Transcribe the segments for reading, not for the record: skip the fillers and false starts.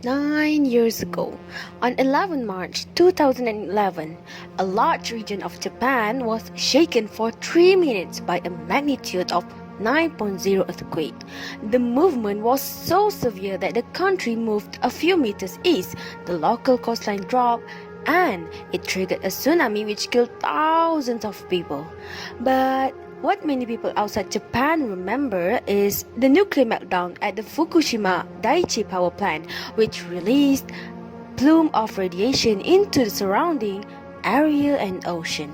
9 years ago, on 11 March 2011, a large region of Japan was shaken for 3 minutes by a magnitude of 9.0 earthquake. The movement was so severe that the country moved a few meters east, the local coastline dropped, and it triggered a tsunami which killed thousands of people. But what many people outside Japan remember is the nuclear meltdown at the Fukushima Daiichi power plant, which released plume of radiation into the surrounding area and ocean.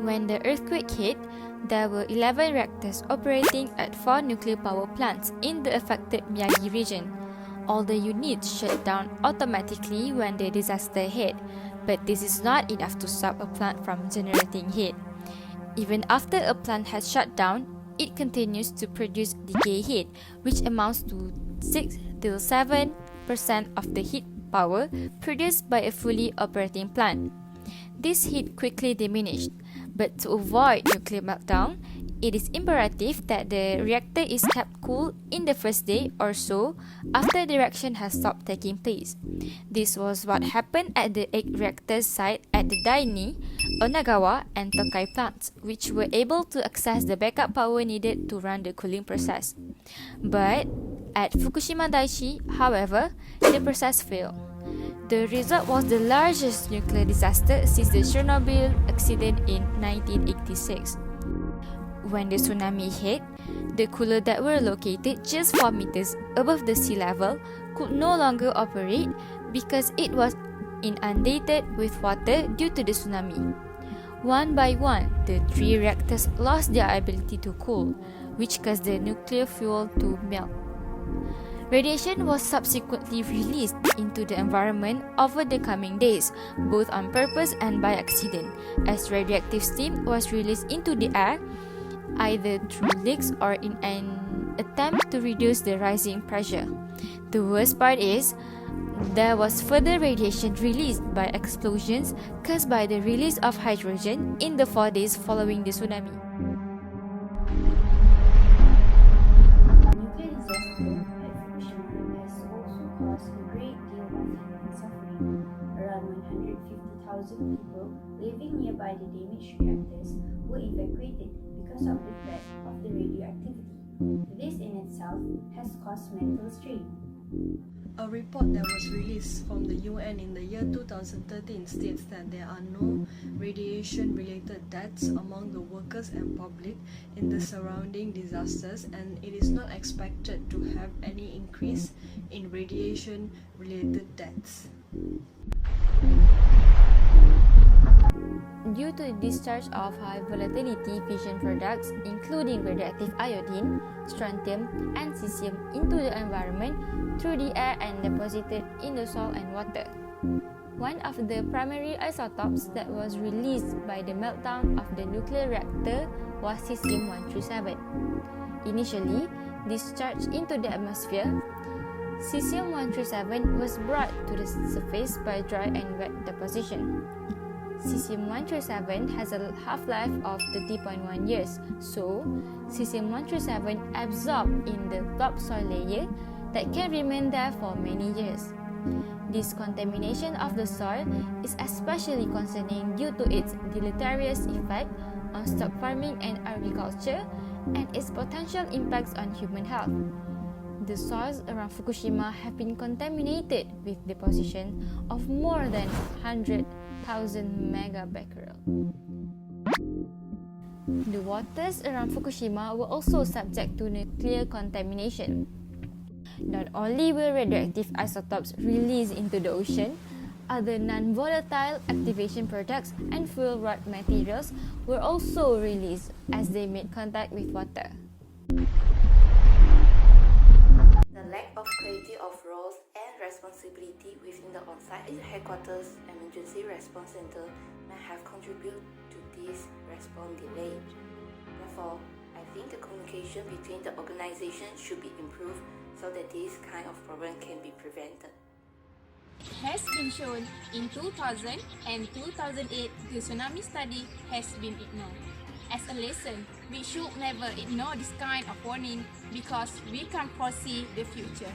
When the earthquake hit, there were 11 reactors operating at 4 nuclear power plants in the affected Miyagi region. All the units shut down automatically when the disaster hit, but this is not enough to stop a plant from generating heat. Even after a plant has shut down, it continues to produce decay heat, which amounts to 6 to 7% of the heat power produced by a fully operating plant. This heat quickly diminished, but to avoid nuclear meltdown, it is imperative that the reactor is kept cool in the first day or so after the reaction has stopped taking place. This was what happened at the 8 reactor site at the Daini, Onagawa, and Tokai plants, which were able to access the backup power needed to run the cooling process. But at Fukushima Daiichi, however, the process failed. The result was the largest nuclear disaster since the Chernobyl accident in 1986. When the tsunami hit, the cooler that were located just 4 meters above the sea level could no longer operate because it was inundated with water due to the tsunami. One by one, the 3 reactors lost their ability to cool, which caused the nuclear fuel to melt. Radiation was subsequently released into the environment over the coming days, both on purpose and by accident, as radioactive steam was released into the air, either through leaks or in an attempt to reduce the rising pressure. The worst part is, there was further radiation released by explosions caused by the release of hydrogen in the 4 days following the tsunami. Nuclear disaster at Fukushima has also caused a great deal of human suffering. Around 150,000 people living nearby the damaged reactors were evacuated because of the threat of the radioactivity. This in itself has caused mental strain. A report that was released from the UN in the year 2013 states that there are no radiation-related deaths among the workers and public in the surrounding disasters, and it is not expected to have any increase in radiation-related deaths. Due to the discharge of high volatility fission products, including radioactive iodine, strontium, and cesium into the environment through the air and deposited in the soil and water. One of the primary isotopes that was released by the meltdown of the nuclear reactor was cesium-137. Initially discharged into the atmosphere, cesium-137 was brought to the surface by dry and wet deposition. Cesium-137 has a half-life of 30.1 years, so cesium-137 absorbed in the topsoil layer that can remain there for many years. This contamination of the soil is especially concerning due to its deleterious effect on stock farming and agriculture and its potential impacts on human health. The soils around Fukushima have been contaminated with deposition of more than 100,000 megabecquerel. The waters around Fukushima were also subject to nuclear contamination. Not only were radioactive isotopes released into the ocean, other non-volatile activation products and fuel rod materials were also released as they made contact with water. The lack of clarity of roles and responsibility within the on-site headquarters emergency response center may have contributed to this response delay. Therefore, I think the communication between the organizations should be improved so that this kind of problem can be prevented. has been shown in 2000 and 2008, the tsunami study has been ignored. As a lesson, we should never ignore this kind of warning because we can't foresee the future.